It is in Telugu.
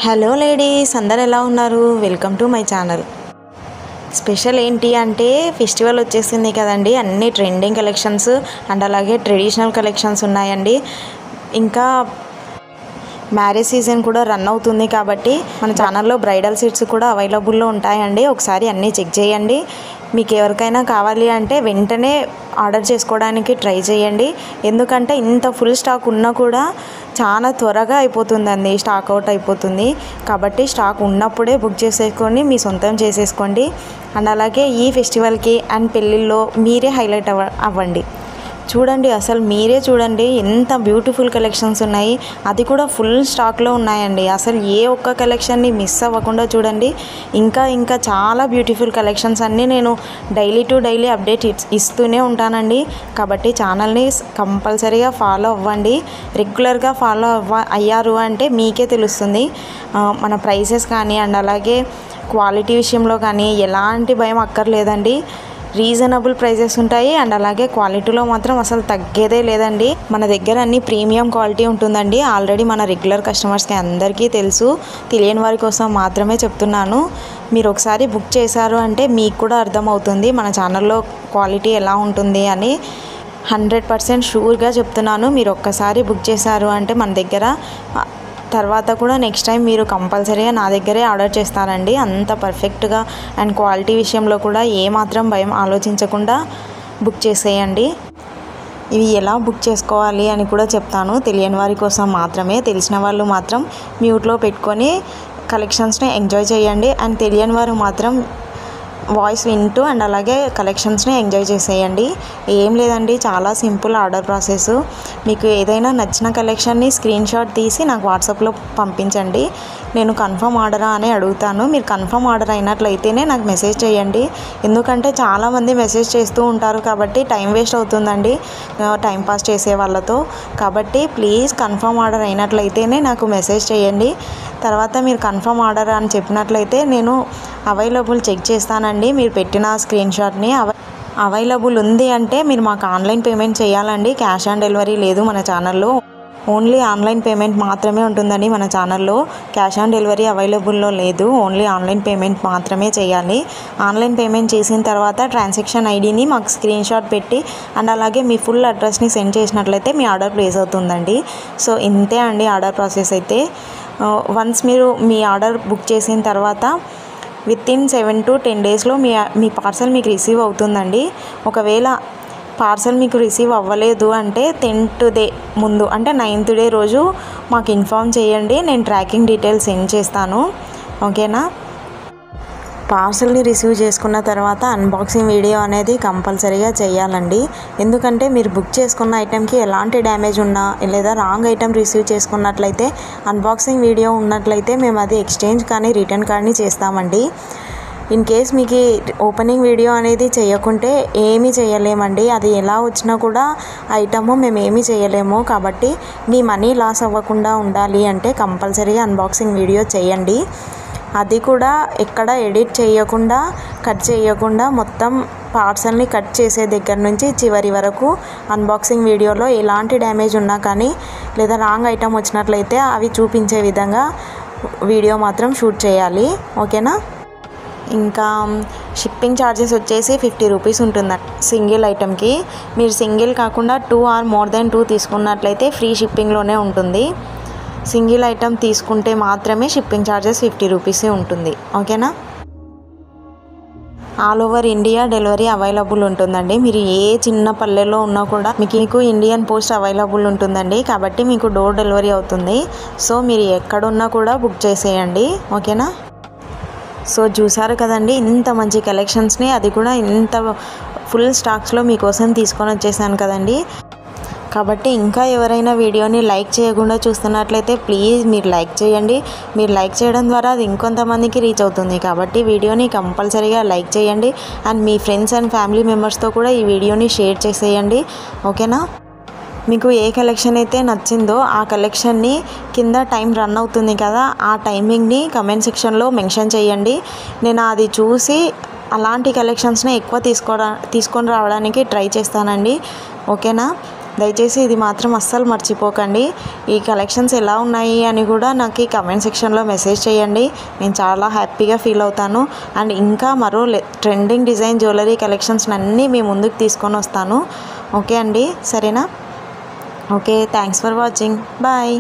హలో లేడీస్, అందరు ఎలా ఉన్నారు? Welcome to my channel. Special ఏంటి అంటే ఫెస్టివల్ వచ్చేసింది కదండి. అన్ని ట్రెండింగ్ కలెక్షన్స్ అండ్ అలాగే ట్రెడిషనల్ కలెక్షన్స్ ఉన్నాయండి. ఇంకా మ్యారేజ్ సీజన్ కూడా రన్ అవుతుంది కాబట్టి మన ఛానల్లో బ్రైడల్ సెట్స్ కూడా అవైలబుల్లో ఉంటాయండి. ఒకసారి అన్నీ చెక్ చేయండి. మీకు ఎవరికైనా కావాలి అంటే వెంటనే ఆర్డర్ చేసుకోవడానికి ట్రై చేయండి. ఎందుకంటే ఇంత ఫుల్ స్టాక్ ఉన్నా కూడా చాలా త్వరగా అయిపోతుందండి, స్టాక్ అవుట్ అయిపోతుంది. కాబట్టి స్టాక్ ఉన్నప్పుడే బుక్ చేసేసుకొని మీ సొంతం చేసేసుకోండి. అండ్ అలాగే ఈ ఫెస్టివల్కి అండ్ పెళ్ళిళ్ళలో మీరే హైలైట్ అవ్వండి. చూడండి, అసలు మీరే చూడండి ఎంత బ్యూటిఫుల్ కలెక్షన్స్ ఉన్నాయి. అది కూడా ఫుల్ స్టాక్లో ఉన్నాయండి. అసలు ఏ ఒక్క కలెక్షన్ని మిస్ అవ్వకుండా చూడండి. ఇంకా చాలా బ్యూటిఫుల్ కలెక్షన్స్ అన్నీ నేను డైలీ టు డైలీ అప్డేట్ ఇస్తూనే ఉంటానండి. కాబట్టి ఛానల్ని కంపల్సరీగా ఫాలో అవ్వండి. రెగ్యులర్గా ఫాలో అయ్యారు అంటే మీకే తెలుస్తుంది మన ప్రైసెస్ కానీ అండ్ అలాగే క్వాలిటీ విషయంలో కానీ ఎలాంటి భయం అక్కర్లేదండి. రీజనబుల్ ప్రైజెస్ ఉంటాయి అండ్ అలాగే క్వాలిటీలో మాత్రం అసలు తగ్గేదే లేదండి. మన దగ్గర అన్ని ప్రీమియం క్వాలిటీ ఉంటుందండి. ఆల్రెడీ మన రెగ్యులర్ కస్టమర్స్కి అందరికీ తెలుసు, తెలియని వారి కోసం మాత్రమే చెప్తున్నాను. మీరు ఒకసారి బుక్ చేశారు అంటే మీకు కూడా అర్థమవుతుంది మన ఛానల్లో క్వాలిటీ ఎలా ఉంటుంది అని. 100% షూర్గా చెప్తున్నాను. మీరు ఒక్కసారి బుక్ చేశారు అంటే మన దగ్గర తర్వాత కూడా నెక్స్ట్ టైం మీరు కంపల్సరీగా నా దగ్గరే ఆర్డర్ చేస్తారండి. అంత పర్ఫెక్ట్గా అండ్ క్వాలిటీ విషయంలో కూడా ఏమాత్రం భయం ఆలోచించకుండా బుక్ చేసేయండి. ఇవి ఎలా బుక్ చేసుకోవాలి అని కూడా చెప్తాను, తెలియని వారి కోసం మాత్రమే. తెలిసిన వాళ్ళు మాత్రం మ్యూట్లో పెట్టుకొని కలెక్షన్స్ని ఎంజాయ్ చేయండి. అండ్ తెలియని వారు మాత్రం వాయిస్ వింటూ అండ్ అలాగే కలెక్షన్స్ని ఎంజాయ్ చేసేయండి. ఏం లేదండి, చాలా సింపుల్ ఆర్డర్ ప్రాసెస్. మీకు ఏదైనా నచ్చిన కలెక్షన్ని స్క్రీన్ షాట్ తీసి నాకు వాట్సాప్లో పంపించండి. నేను కన్ఫర్మ్ ఆర్డరా అని అడుగుతాను. మీరు కన్ఫర్మ్ ఆర్డర్ అయినట్లయితేనే నాకు మెసేజ్ చేయండి. ఎందుకంటే చాలామంది మెసేజ్ చేస్తూ ఉంటారు కాబట్టి టైం వేస్ట్ అవుతుందండి టైంపాస్ చేసే వాళ్ళతో. కాబట్టి ప్లీజ్ కన్ఫర్మ్ ఆర్డర్ అయినట్లయితేనే నాకు మెసేజ్ చేయండి. తర్వాత మీరు కన్ఫర్మ్ ఆర్డర్ అని చెప్పినట్లయితే నేను అవైలబుల్ చెక్ చేస్తానండి. మీరు పెట్టిన స్క్రీన్ షాట్ని అవైలబుల్ ఉంది అంటే మీరు మాకు ఆన్లైన్ పేమెంట్ చేయాలండి. క్యాష్ ఆన్ డెలివరీ లేదు మన ఛానల్లో. ఓన్లీ ఆన్లైన్ పేమెంట్ మాత్రమే ఉంటుందండి మన ఛానల్లో. క్యాష్ ఆన్ డెలివరీ అవైలబుల్లో లేదు. ఓన్లీ ఆన్లైన్ పేమెంట్ మాత్రమే చేయాలి. ఆన్లైన్ పేమెంట్ చేసిన తర్వాత ట్రాన్సాక్షన్ ఐడిని మాకు స్క్రీన్ షాట్ పెట్టి అండ్ అలాగే మీ ఫుల్ అడ్రస్ని సెండ్ చేసినట్లయితే మీ ఆర్డర్ ప్లేస్ అవుతుందండి. సో ఇంతే అండి ఆర్డర్ ప్రాసెస్ అయితే. వన్స్ మీరు మీ ఆర్డర్ బుక్ చేసిన తర్వాత వితిన్ 7 to 10 డేస్లో మీ పార్సల్ మీకు రిసీవ్ అవుతుందండి. ఒకవేళ పార్సల్ మీకు రిసీవ్ అవ్వలేదు అంటే 10th డే ముందు అంటే 9th డే రోజు మాకు ఇన్ఫామ్ చేయండి. నేను ట్రాకింగ్ డీటెయిల్స్ సెండ్ చేస్తాను. ఓకేనా? పార్సల్ని రిసీవ్ చేసుకున్న తర్వాత అన్బాక్సింగ్ వీడియో అనేది కంపల్సరీగా చేయాలండి. ఎందుకంటే మీరు బుక్ చేసుకున్న ఐటెంకి ఎలాంటి డ్యామేజ్ ఉన్నా లేదా రాంగ్ ఐటెం రిసీవ్ చేసుకున్నట్లయితే అన్బాక్సింగ్ వీడియో ఉన్నట్లయితే మేము అది ఎక్స్చేంజ్ కానీ రిటర్న్ కానీ చేస్తామండి. ఇన్ కేస్ మీకు ఓపెనింగ్ వీడియో అనేది చేయకుంటే ఏమీ చేయలేమండి. అది ఎలా వచ్చినా కూడా ఐటము మేము ఏమీ చేయలేము. కాబట్టి మీ మనీ లాస్ అవ్వకుండా ఉండాలి అంటే కంపల్సరీగా అన్బాక్సింగ్ వీడియో చేయండి. అది కూడా ఎక్కడ ఎడిట్ చేయకుండా కట్ చేయకుండా మొత్తం పార్సల్ని కట్ చేసే దగ్గర నుంచి చివరి వరకు అన్బాక్సింగ్ వీడియోలో ఎలాంటి డ్యామేజ్ ఉన్నా కానీ లేదా రాంగ్ ఐటమ్ వచ్చినట్లయితే అవి చూపించే విధంగా వీడియో మాత్రం షూట్ చేయాలి. ఓకేనా? ఇంకా షిప్పింగ్ ఛార్జెస్ వచ్చేసి 50 రూపీస్ ఉంటుందండి సింగిల్ ఐటెంకి. మీరు సింగిల్ కాకుండా 2 or more than 2 తీసుకున్నట్లయితే ఫ్రీ షిప్పింగ్లోనే ఉంటుంది. సింగిల్ ఐటెం తీసుకుంటే మాత్రమే షిప్పింగ్ ఛార్జెస్ 50 రూపీసే ఉంటుంది. ఓకేనా? All over India delivery available ఉంటుందండి. మీరు ఏ చిన్న పల్లెలో ఉన్నా కూడా మీకు ఇండియన్ పోస్ట్ అవైలబుల్ ఉంటుందండి. కాబట్టి మీకు డోర్ డెలివరీ అవుతుంది. సో మీరు ఎక్కడున్నా కూడా బుక్ చేసేయండి. ఓకేనా? సో చూసారు కదండి ఇంత మంచి కలెక్షన్స్ని, అది కూడా ఇంత ఫుల్ స్టాక్స్లో మీకోసం తీసుకొని వచ్చేసాను కదండి. కాబట్టి ఇంకా ఎవరైనా వీడియోని లైక్ చేయకుండా చూస్తున్నట్లయితే ప్లీజ్ మీరు లైక్ చేయండి. మీరు లైక్ చేయడం ద్వారా అది ఇంకొంతమందికి రీచ్ అవుతుంది. కాబట్టి వీడియోని కంపల్సరీగా లైక్ చేయండి. And me friends and family మెంబర్స్తో కూడా ఈ వీడియోని షేర్ చేసేయండి. ఓకేనా? మీకు ఏ కలెక్షన్ అయితే నచ్చిందో ఆ కలెక్షన్ని కింద టైం రన్ అవుతుంది కదా, ఆ టైమింగ్ని కమెంట్ సెక్షన్లో మెన్షన్ చేయండి. నేను అది చూసి అలాంటి కలెక్షన్స్ని ఎక్కువ తీసుకొని రావడానికి ట్రై చేస్తానండి. ఓకేనా? దయచేసి ఇది మాత్రం అస్సలు మర్చిపోకండి. ఈ కలెక్షన్స్ ఎలా ఉన్నాయి అని కూడా నాకు ఈ కమెంట్ సెక్షన్లో మెసేజ్ చేయండి. నేను చాలా హ్యాపీగా ఫీల్ అవుతాను. అండ్ ఇంకా మరో ట్రెండింగ్ డిజైన్ జ్యువెలరీ కలెక్షన్స్ అన్నీ మీ ముందుకు తీసుకొని వస్తాను. ఓకే అండి, సరేనా? Okay, thanks for watching. Bye.